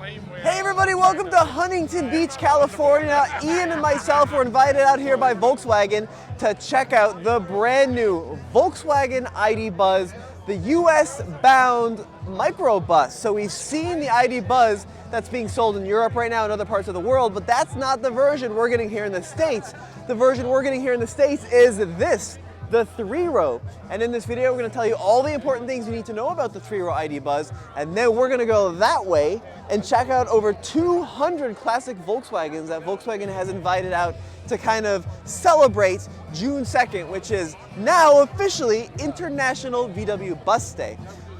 Hey everybody, welcome to Huntington Beach, California. Ian and myself were invited out here by Volkswagen to check out the brand new Volkswagen idbuzz, the US-bound microbus. So we've seen the idbuzz that's being sold in Europe right now and other parts of the world, but that's not the version we're getting here in the States. The version we're getting here in the States is this, the 3-row. And in this video, we're going to tell you all the important things you need to know about the 3-row idbuzz, and then we're going to go that way and check out over 200 classic Volkswagens that Volkswagen has invited out to kind of celebrate June 2nd, which is now officially International VW Bus Day.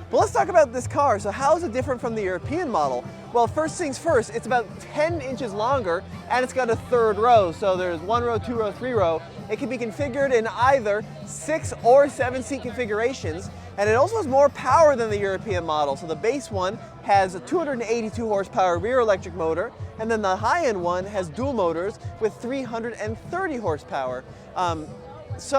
But let's talk about this car. So how is it different from the European model? Well, first things first, it's about 10 inches longer and it's got a 3rd row. So there's 1 row, 2 row, 3 row. It can be configured in either 6 or 7 seat configurations. And it also has more power than the European model. So the base one has a 282 horsepower rear electric motor, and then the high-end one has dual motors with 330 horsepower. It's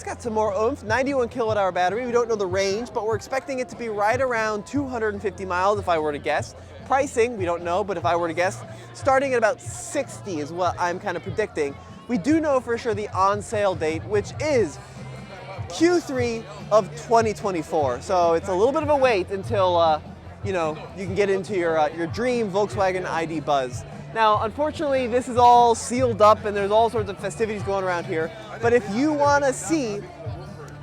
got some more oomph, 91 kilowatt hour battery. We don't know the range, but we're expecting it to be right around 250 miles if I were to guess. Pricing, we don't know, but if I were to guess, starting at about 60 is what I'm kind of predicting. We do know for sure the on-sale date, which is Q3 of 2024. So it's a little bit of a wait until you can get into your dream Volkswagen idbuzz. Now, unfortunately, this is all sealed up and there's all sorts of festivities going around here. But if you want to see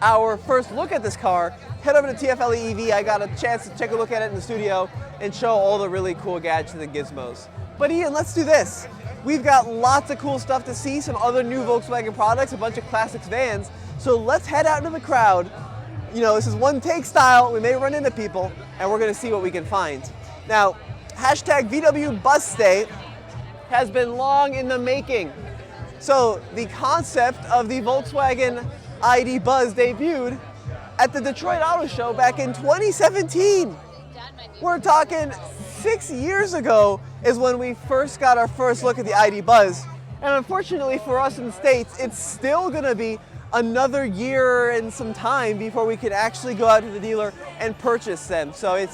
our first look at this car, head over to TFL EV. I got a chance to take a look at it in the studio and show all the really cool gadgets and gizmos. But Ian, let's do this. We've got lots of cool stuff to see, some other new Volkswagen products, a bunch of classics vans. So let's head out into the crowd. This is one take style. We may run into people and we're going to see what we can find. Now, hashtag VW Bus Day has been long in the making. So the concept of the Volkswagen idbuzz debuted at the Detroit Auto Show back in 2017. We're talking 6 years ago is when we first got our first look at the idbuzz. And unfortunately for us in the States, it's still gonna be another year and some time before we can actually go out to the dealer and purchase them. So I'm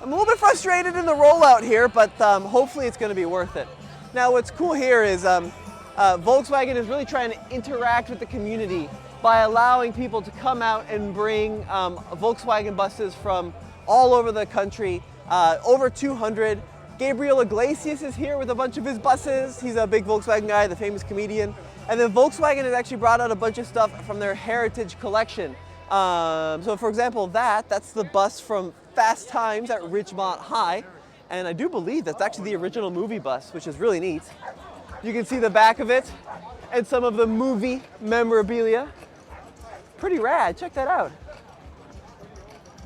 a little bit frustrated in the rollout here, but hopefully it's gonna be worth it. Now what's cool here is Volkswagen is really trying to interact with the community by allowing people to come out and bring Volkswagen buses from all over the country, over 200. Gabriel Iglesias is here with a bunch of his buses. He's a big Volkswagen guy, the famous comedian. And then Volkswagen has actually brought out a bunch of stuff from their heritage collection. So for example, that's the bus from Fast Times at Ridgemont High. And I do believe that's actually the original movie bus, which is really neat. You can see the back of it and some of the movie memorabilia. Pretty rad, check that out.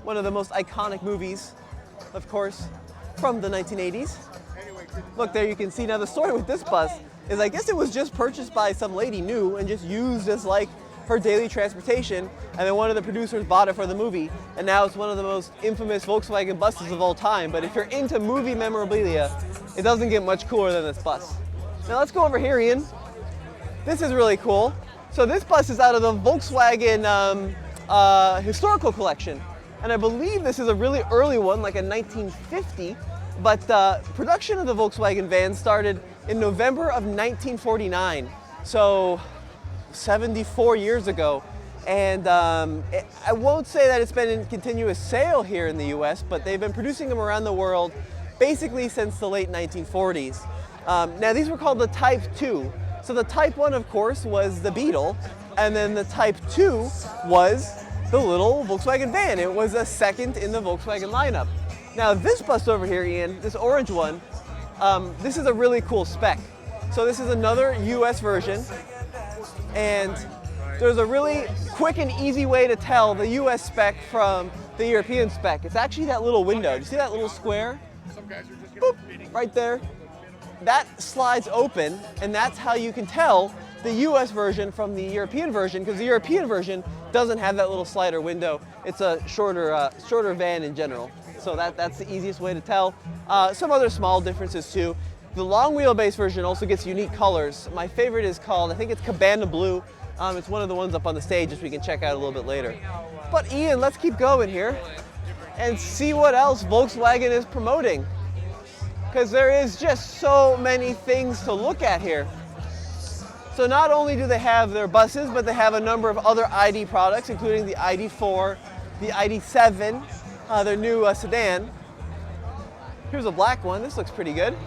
One of the most iconic movies, of course, from the 1980s. Look, there you can see now the story with this bus is I guess it was just purchased by some lady new and just used as like her daily transportation, and then one of the producers bought it for the movie, and now it's one of the most infamous Volkswagen buses of all time. But if you're into movie memorabilia, it doesn't get much cooler than this bus. Now let's go over here, Ian. This is really cool. So this bus is out of the Volkswagen historical collection, and I believe this is a really early one, like a 1950, but production of the Volkswagen van started in November of 1949. So 74 years ago, and I won't say that it's been in continuous sale here in the US, but they've been producing them around the world basically since the late 1940s. Now these were called the Type 2. So the Type 1, of course, was the Beetle, and then the Type 2 was the little Volkswagen van. It was a second in the Volkswagen lineup. Now this bus over here, Ian, this orange one, this is a really cool spec. So this is another US version. And there's a really quick and easy way to tell the US spec from the European spec. It's actually that little window. Do you see that little square? Boop, right there. That slides open, and that's how you can tell the US version from the European version, because the European version doesn't have that little slider window. It's a shorter van in general. So that's the easiest way to tell. Some other small differences too. The long wheelbase version also gets unique colors. My favorite is called, I think it's Cabana Blue. It's one of the ones up on the stage, which we can check out a little bit later. But Ian, let's keep going here. and see what else Volkswagen is promoting. Because there is just so many things to look at here. So not only do they have their buses, but they have a number of other ID products, including the ID4, the ID7, their new sedan. Here's a black one. This looks pretty good.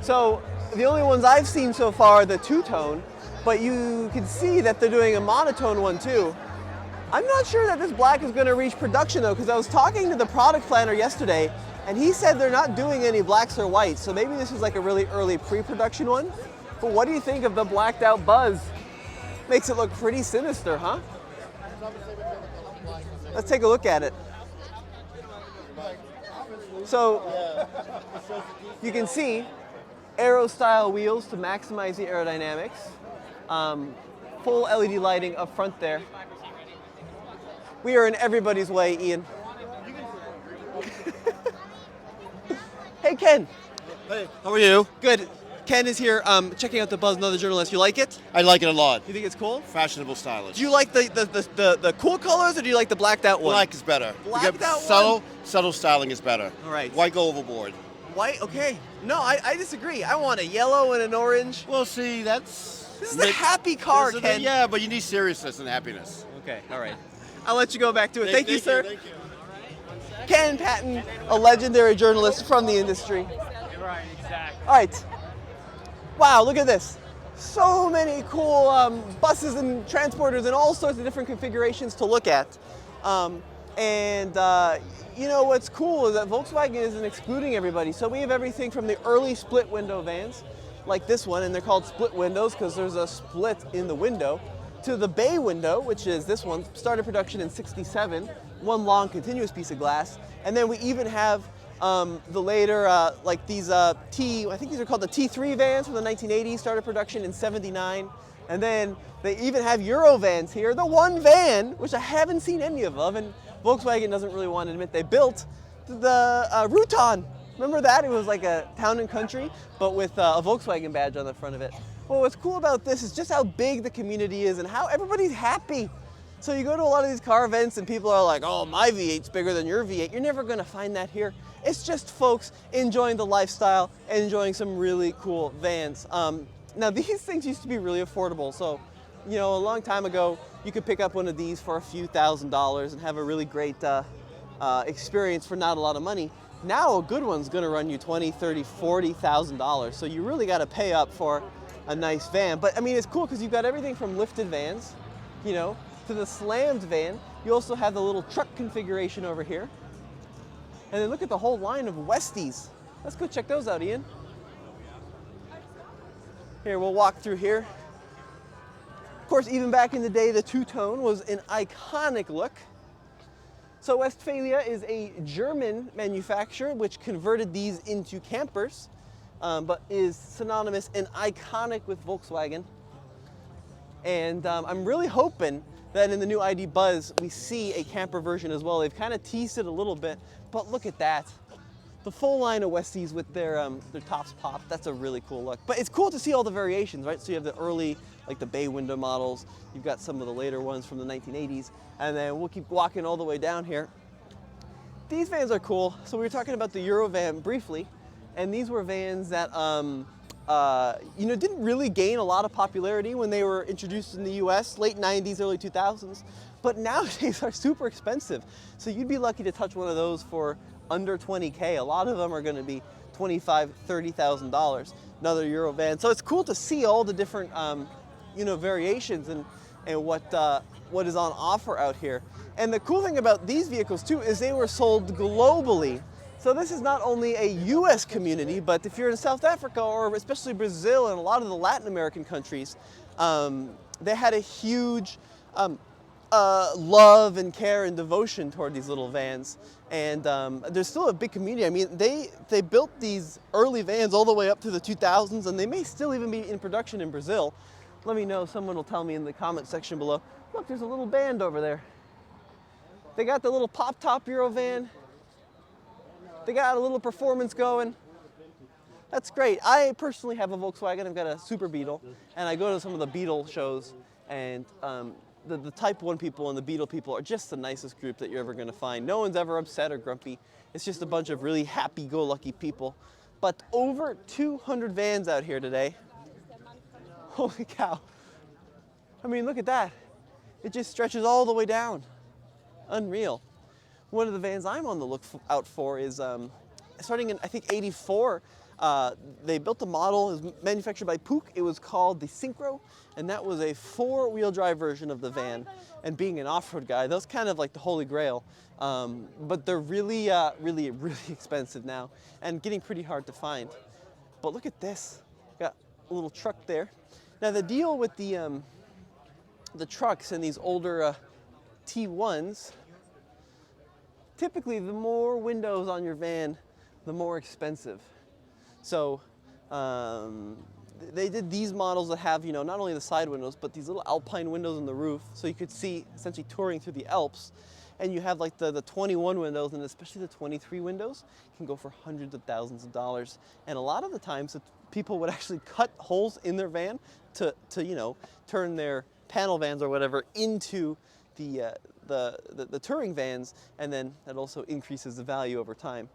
So the only ones I've seen so far are the two-tone, but you can see that they're doing a monotone one too. I'm not sure that this black is going to reach production though, because I was talking to the product planner yesterday, and he said they're not doing any blacks or whites, so maybe this is like a really early pre-production one. But what do you think of the blacked out Buzz? Makes it look pretty sinister, huh? Let's take a look at it. So you can see aero style wheels to maximize the aerodynamics. Full LED lighting up front there. We are in everybody's way, Ian. Hey, Ken. Hey, how are you? Good. Ken is here checking out the Buzz, another journalist. You like it? I like it a lot. You think it's cool? Fashionable, stylish. Do you like the cool colors, or do you like the blacked out one? Black is better. Blacked out one? Subtle styling is better. All right. Why go overboard? White? Okay. No, I disagree. I want a yellow and an orange. Well, see, that's... This is a happy car, Ken. Yeah, but you need seriousness and happiness. Okay, all right. I'll let you go back to it. Thank you, sir. Thank you. Ken Patton, a legendary journalist from the industry. Right, exactly. All right. Wow, look at this. So many cool buses and transporters and all sorts of different configurations to look at. You know what's cool is that Volkswagen isn't excluding everybody. So we have everything from the early split window vans, like this one, and they're called split windows because there's a split in the window, to the bay window, which is this one, started production in '67, one long continuous piece of glass. And then we even have the later, like these I think these are called the T3 vans from the 1980s, started production in '79. And then they even have Euro vans here, the one van, which I haven't seen any of, and Volkswagen doesn't really want to admit they built, the Rutan. Remember that? It was like a town and country, but with a Volkswagen badge on the front of it. Well, what's cool about this is just how big the community is and how everybody's happy. So you go to a lot of these car events and people are like, oh, my V8's bigger than your V8. You're never going to find that here. It's just folks enjoying the lifestyle and enjoying some really cool vans. Now, these things used to be really affordable. So, you know, a long time ago, you could pick up one of these for a few $1,000s and have a really great experience for not a lot of money. Now, a good one's going to run you $20,000, $30,000, $40,000. So you really got to pay up for a nice van. But I mean, it's cool because you've got everything from lifted vans, you know, to the slammed van. You also have the little truck configuration over here. And then look at the whole line of Westies. Let's go check those out, Ian. Here, we'll walk through here. Of course, even back in the day, the two-tone was an iconic look. So Westphalia is a German manufacturer which converted these into campers, but is synonymous and iconic with Volkswagen. And I'm really hoping that in the new ID Buzz, we see a camper version as well. They've kind of teased it a little bit, but look at that. The full line of Westies with their tops popped. That's a really cool look. But it's cool to see all the variations, right? So you have the early, like the bay window models. You've got some of the later ones from the 1980s. And then we'll keep walking all the way down here. These vans are cool. So we were talking about the Euro van briefly. And these were vans that you know, didn't really gain a lot of popularity when they were introduced in the US, late 90s, early 2000s. But nowadays are super expensive. So you'd be lucky to touch one of those for under 20K. A lot of them are going to be $25,000, $30,000. Another Euro van. So it's cool to see all the different, you know, variations and what is on offer out here. And the cool thing about these vehicles too is they were sold globally. So this is not only a US community, but if you're in South Africa or especially Brazil and a lot of the Latin American countries, they had a huge love and care and devotion toward these little vans. And there's still a big community. I mean, they built these early vans all the way up to the 2000s, and they may still even be in production in Brazil. Let me know, someone will tell me in the comment section below. Look, there's a little band over there. They got the little pop-top Euro van. They got a little performance going. That's great. I personally have a Volkswagen. I've got a Super Beetle, and I go to some of the Beetle shows, and the Type 1 people and the Beetle people are just the nicest group that you're ever going to find. No one's ever upset or grumpy. It's just a bunch of really happy-go-lucky people. But over 200 vans out here today. Holy cow. I mean, look at that. It just stretches all the way down. Unreal. One of the vans I'm on the lookout for is starting in, I think, 84. They built a model, it was manufactured by Pook. It was called the Synchro, and that was a 4-wheel drive version of the van. And being an off-road guy, that was kind of like the holy grail. But they're really expensive now and getting pretty hard to find. But look at this. Got a little truck there. Now the deal with the trucks and these older T1s, typically the more windows on your van, the more expensive. So they did these models that have, not only the side windows, but these little alpine windows on the roof, so you could see essentially touring through the Alps. And you have like the 21 windows, and especially the 23 windows can go for hundreds of thousands of dollars. And a lot of the times people would actually cut holes in their van to turn their panel vans or whatever into the touring vans, and then that also increases the value over time.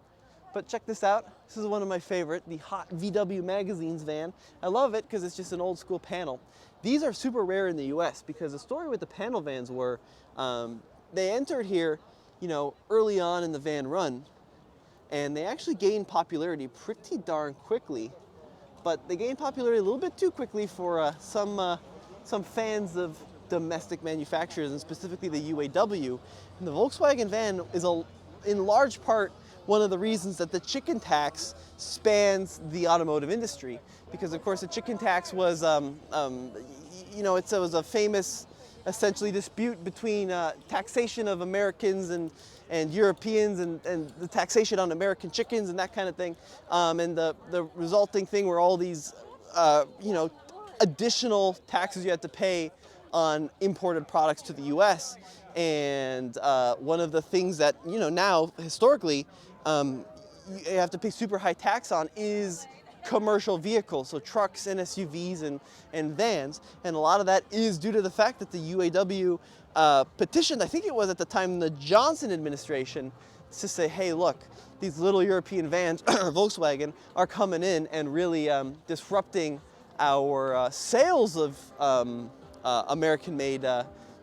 But check this out. This is one of my favorite, the Hot VW Magazines van. I love it because it's just an old school panel. These are super rare in the US because the story with the panel vans were they entered here, early on in the van run, and they actually gained popularity pretty darn quickly. But they gained popularity a little bit too quickly for some fans of domestic manufacturers, and specifically the UAW. And the Volkswagen van is in large part one of the reasons that the chicken tax spans the automotive industry, because of course the chicken tax was, it was a famous, essentially, dispute between taxation of Americans and Europeans and the taxation on American chickens and that kind of thing, and the resulting thing were all these, additional taxes you had to pay on imported products to the U.S. And one of the things that, now historically you have to pay super high tax on is commercial vehicles, so trucks and SUVs and vans. And a lot of that is due to the fact that the UAW petitioned, I think it was at the time, the Johnson administration, to say, hey, look, these little European vans, Volkswagen, are coming in and really disrupting our sales of American-made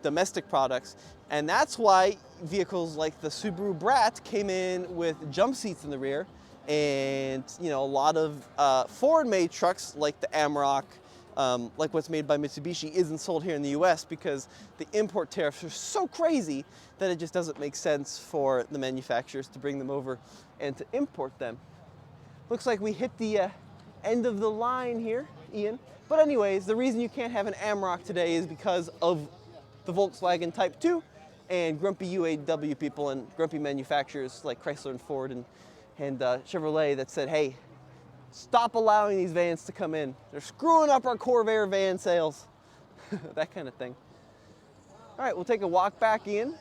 domestic products. And that's why vehicles like the Subaru Brat came in with jump seats in the rear, and a lot of foreign-made trucks like the Amarok, like what's made by Mitsubishi, isn't sold here in the US because the import tariffs are so crazy that it just doesn't make sense for the manufacturers to bring them over and to import them. Looks like we hit the end of the line here, Ian. But anyways, the reason you can't have an Amarok today is because of the Volkswagen Type 2 and grumpy UAW people and grumpy manufacturers like Chrysler and Ford and Chevrolet that said, hey, stop allowing these vans to come in. They're screwing up our Corvair van sales. That kind of thing. All right, we'll take a walk back in.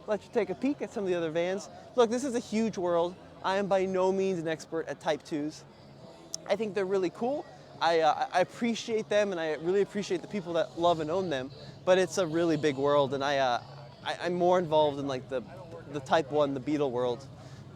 Let you take a peek at some of the other vans. Look, this is a huge world. I am by no means an expert at Type 2s. I think they're really cool. I appreciate them, and I really appreciate the people that love and own them. But it's a really big world, and I'm more involved in like the Type 1, the Beetle world.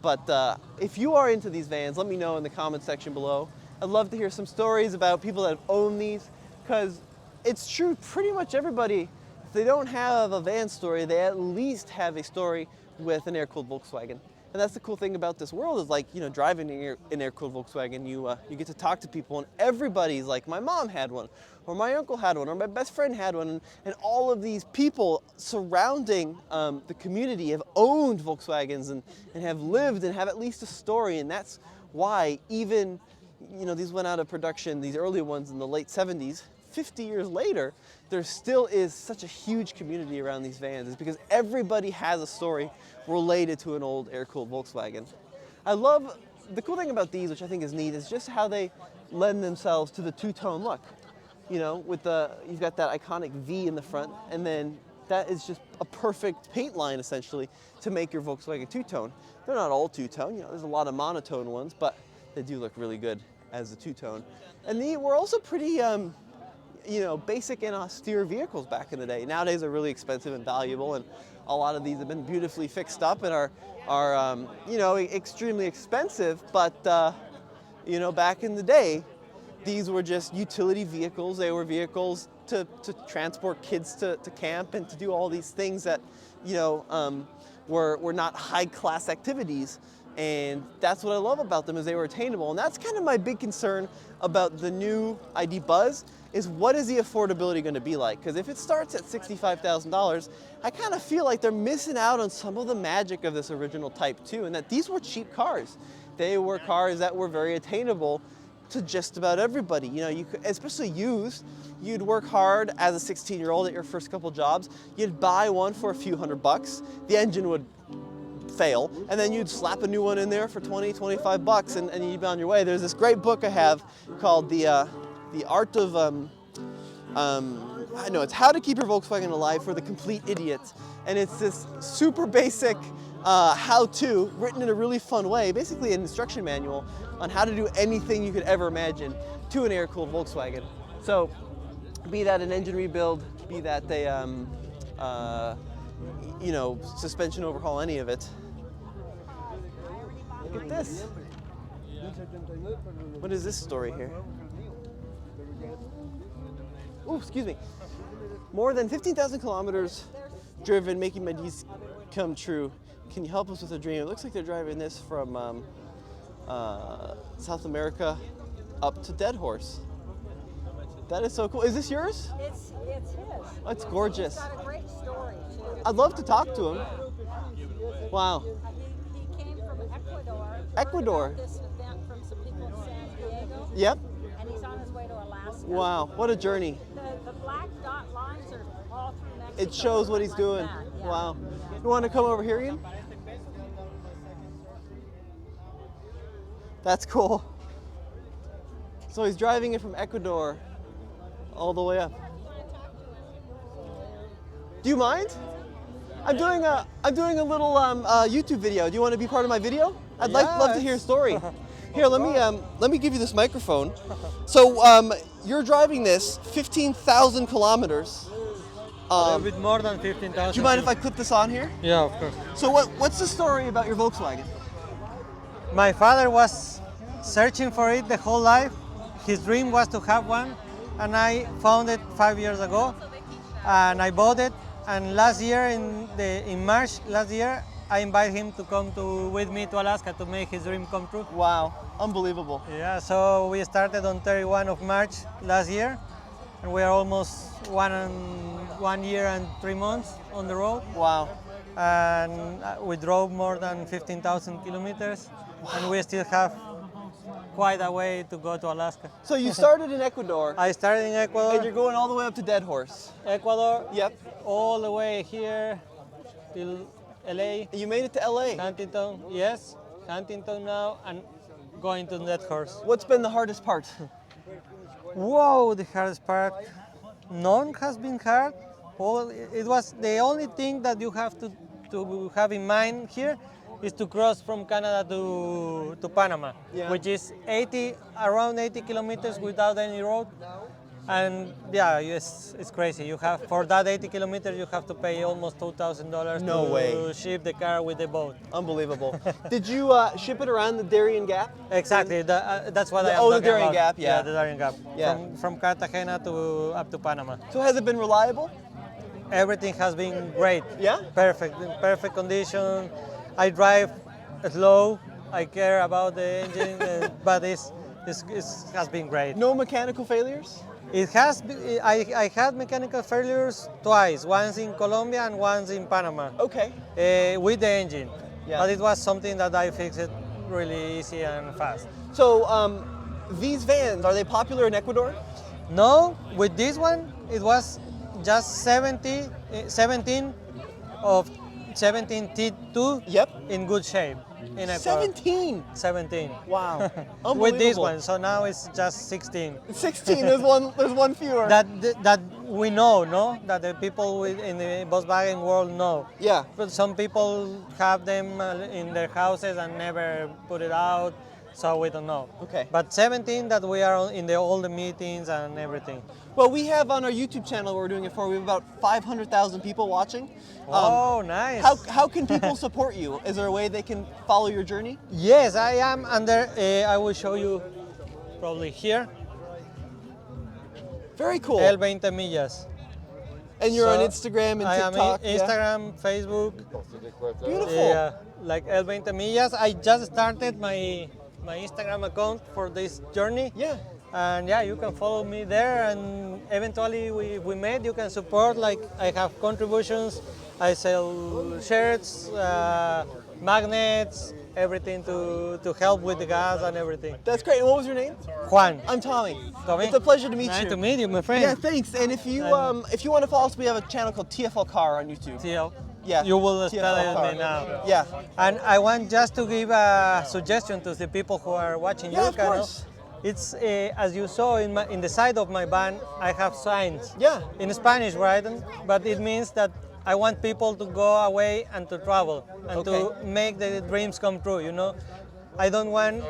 But if you are into these vans, let me know in the comment section below. I'd love to hear some stories about people that have owned these, because it's true, pretty much everybody, if they don't have a van story, they at least have a story with an air-cooled Volkswagen. And that's the cool thing about this world is, like, driving an air-cooled Volkswagen, you get to talk to people, and everybody's like, my mom had one, or my uncle had one, or my best friend had one, and all of these people surrounding the community have owned Volkswagens and have lived and have at least a story. And that's why even, these went out of production, these early ones in the late 70s, 50 years later, there still is such a huge community around these vans. It's because everybody has a story related to an old air-cooled Volkswagen. I love, the cool thing about these, which I think is neat, is just how they lend themselves to the two-tone look. With you've got that iconic V in the front, and then that is just a perfect paint line, essentially, to make your Volkswagen two-tone. They're not all two-tone, there's a lot of monotone ones, but they do look really good as a two-tone. And we're also pretty, basic and austere vehicles back in the day. Nowadays they're really expensive and valuable, and a lot of these have been beautifully fixed up and are extremely expensive. But back in the day, these were just utility vehicles. They were vehicles to transport kids to camp and to do all these things that were not high-class activities. And that's what I love about them, is they were attainable. And that's kind of my big concern about the new idbuzz, is what is the affordability going to be like? Because if it starts at $65,000, I kind of feel like they're missing out on some of the magic of this original Type 2, and that these were cheap cars. They were cars that were very attainable to just about everybody. You could, especially used, you'd work hard as a 16-year-old at your first couple jobs. You'd buy one for a few $100. The engine would fail, and then you'd slap a new one in there for 20, 25 bucks, and you'd be on your way. There's this great book I have called The Art of, it's How to Keep Your Volkswagen Alive for the Complete Idiot. And it's this super basic how-to written in a really fun way, basically an instruction manual on how to do anything you could ever imagine to an air-cooled Volkswagen. So, be that an engine rebuild, be that a suspension overhaul, any of it. Look at this. What is this story here? Oh, excuse me. More than 15,000 kilometers driven, making my dreams come true. Can you help us with a dream? It looks like they're driving this from South America up to Dead Horse. That is so cool. Is this yours? It's his. Oh, it's gorgeous. He's got a great story too. I'd love to talk to him. Wow. He came from Ecuador. Ecuador. Heard about this event from some people in San Diego. Yep. And he's on his way to Alaska. Wow, what a journey. The black dot lines are all through Mexico. It shows what he's like doing. that, yeah. Wow. You want to come over here, Ian? That's cool. So he's driving it from Ecuador all the way up. Do you mind? I'm doing a little YouTube video. Do you want to be part of my video? I'd love to hear a story. Here, let me give you this microphone. So you're driving this 15,000 kilometers. A bit more than 15,000. Do you mind if I clip this on here? Yeah, of course. So what's the story about your Volkswagen? My father was searching for it the whole life. His dream was to have one, and I found it 5 years ago, and I bought it. And last year, in March last year, I invited him to come with me to Alaska to make his dream come true. Wow, unbelievable. Yeah, so we started on 31 of March last year, and we are almost 1 year and 3 months on the road. Wow. And we drove more than 15,000 kilometers, and we still have quite a way to go to Alaska. So you started in Ecuador, I started in Ecuador, and you're going all the way up to Dead Horse. Ecuador, Yep. all the way here till LA, And you made it to LA. Huntington, yes, Huntington now, and going to Dead Horse. What's been the hardest part? Whoa, the hardest part. None has been hard. It was the only thing that you have to have in mind here is to cross from Canada to Panama, Yeah. which is around 80 kilometers without any road. And yeah, it's crazy. You have, for that 80 kilometers, you have to pay almost $2,000 No to way. ship the car with the boat. Unbelievable. Did you ship it around the Darien Gap? Exactly, that's what I am Oh, the talking Darien about. Gap, yeah. The Darien Gap. Yeah. From Cartagena up to Panama. So has it been reliable? Everything has been great. Yeah? Perfect, in perfect condition. I drive slow. I care about the engine, but it has been great. No mechanical failures? It has. I had mechanical failures twice. Once in Colombia and once in Panama. Okay. With the engine. Yeah. But it was something that I fixed really easy and fast. So these vans, are they popular in Ecuador? No, with this one, it was just 17 of 17 T2 Yep. in good shape. In Ecuador. 17. 17. Wow. Unbelievable. With this one, so now it's just 16. 16. There's one fewer. That we know, no? That the people in the Volkswagen world know. Yeah. But some people have them in their houses and never put it out. so we don't know. Okay. But 17 that we are in all the meetings and everything. Well, we have on our YouTube channel we're doing it for, we have about 500,000 people watching. Oh, nice. How can people support you? Is there a way they can follow your journey? Yes, I am under, I will show you probably here, Very cool. El 20 Millas. And you're So, on Instagram and I am TikTok. yeah? Instagram, Facebook. Beautiful. Yeah, like El 20 Millas. I just started my Instagram account for this journey. Yeah. And yeah, you can follow me there, and eventually we met. You can support. Like I have contributions. I sell shirts, magnets, everything to help with the gas and everything. That's great. And what was your name? Juan. I'm Tommy. Tommy. It's a pleasure to meet Nice you. to meet you, my friend. Yeah, thanks. And if you want to follow us, we have a channel called TFL Car on YouTube. TL. Yeah. You will TFL spell car. it now. Yeah. And I want just to give a suggestion to the people who are watching Yeah, your of channel. course. It's as you saw in the side of my van, I have signs. Yeah. In Spanish, right? But it means that I want people to go away and to travel and to Okay. make the dreams come true. You know, I don't want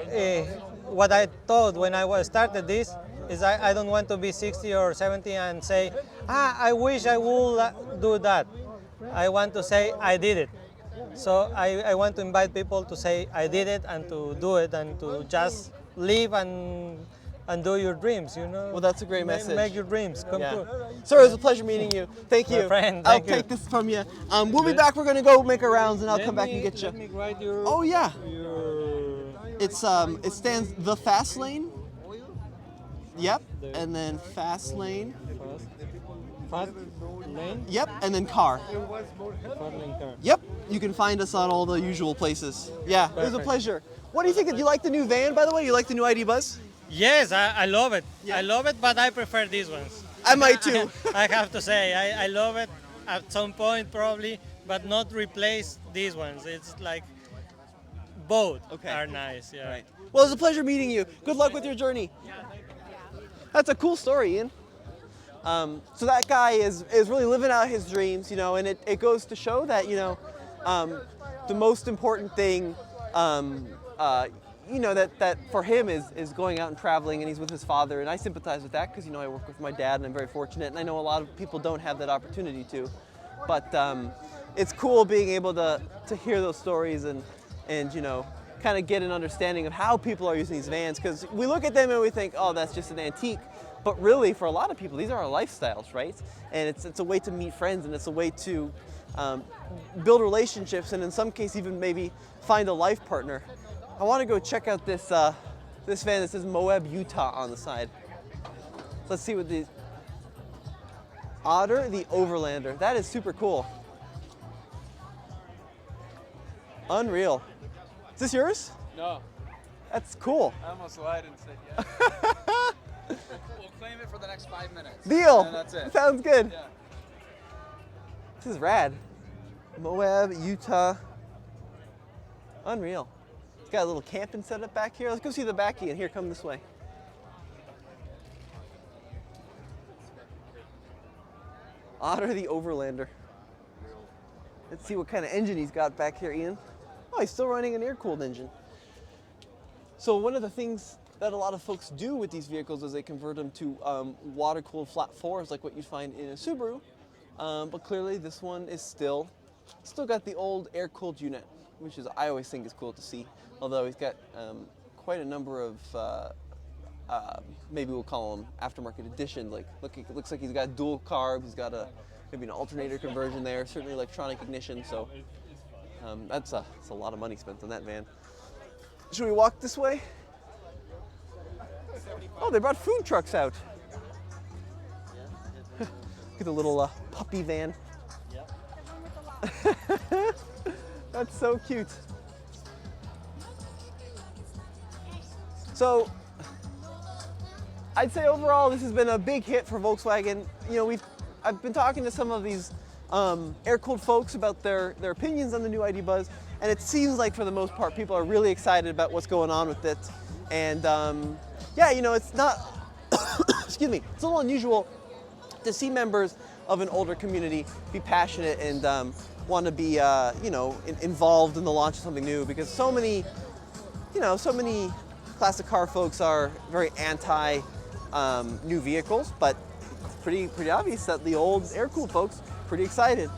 what I thought when I started this is I don't want to be 60 or 70 and say, I wish I would do that. I want to say I did it. So I want to invite people to say I did it and to do it and to just live and do your dreams, you know. Well, that's a great message. Make your dreams come Yeah. true. Sir, it was a pleasure meeting you. Thank My you. friend, I'll thank you. take this from you. We'll be back. We're going to go make our rounds, and I'll come back and get Let you. me write your. Oh, yeah. Your It stands the fast lane. Yep. And then fast lane. fast lane. Yep. And then car. Fast lane car. Yep. You can find us on all the usual places. Yeah. It was a Perfect. pleasure. What do you think? Do you like the new van, by the way? You like the new idbuzz? Yes, I love it. Yeah. I love it, but I prefer these ones. I might too. I have to say, I love it at some point probably, but not replace these ones. It's like both Okay. are nice. Yeah. Right. Well, it was a pleasure meeting you. Good luck with your journey. That's a cool story, Ian. So that guy is really living out his dreams, you know, and it goes to show that, you know, the most important thing, you know, that for him is going out and traveling, and he's with his father, and I sympathize with that because, you know, I work with my dad and I'm very fortunate, and I know a lot of people don't have that opportunity to. But it's cool being able to hear those stories and you know, kind of get an understanding of how people are using these vans, because we look at them and we think, oh, that's just an antique. But really, for a lot of people, these are our lifestyles, right? And it's a way to meet friends, and it's a way to build relationships, and in some cases even maybe find a life partner. I want to go check out this this van that says Moab, Utah on the side. Let's see what these. Otter the Overlander. That is super cool. Unreal. Is this yours? No, That's cool. I almost lied and said yes. We'll claim it for the next 5 minutes. Deal. And that's it. Sounds good. Yeah. This is rad. Moab, Utah. Unreal. It's got a little camping setup back here. Let's go see the back, Ian. Here, come this way. Otter the Overlander. Let's see what kind of engine he's got back here, Ian. Oh, he's still running an air-cooled engine. So one of the things that a lot of folks do with these vehicles is they convert them to water-cooled flat fours, like what you'd find in a Subaru. But clearly, this one is still got the old air-cooled unit, which is I always think is cool to see. Although he's got quite a number of maybe we'll call them aftermarket editions. Like looks like he's got dual carb. He's got maybe an alternator conversion there. Certainly electronic ignition. So that's a lot of money spent on that van. Should we walk this way? Oh, they brought food trucks out. Look at the little puppy van. That's so cute. So, I'd say overall this has been a big hit for Volkswagen. You know, I've been talking to some of these air-cooled folks about their opinions on the new idbuzz, and it seems like for the most part people are really excited about what's going on with it. And yeah, you know, it's not, excuse me, it's a little unusual to see members of an older community be passionate and want to be, you know, involved in the launch of something new, because so many classic car folks are very anti new vehicles, but pretty obvious that the old air-cooled folks pretty excited.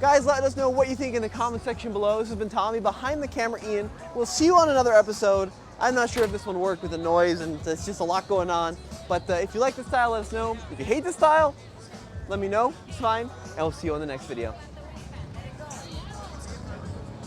Guys, let us know what you think in the comment section below. This has been Tommy, behind the camera Ian. We'll see you on another episode. I'm not sure if this one worked with the noise and there's just a lot going on, but if you like the style, let us know. If you hate the style, let me know, it's fine, and we'll see you on the next video.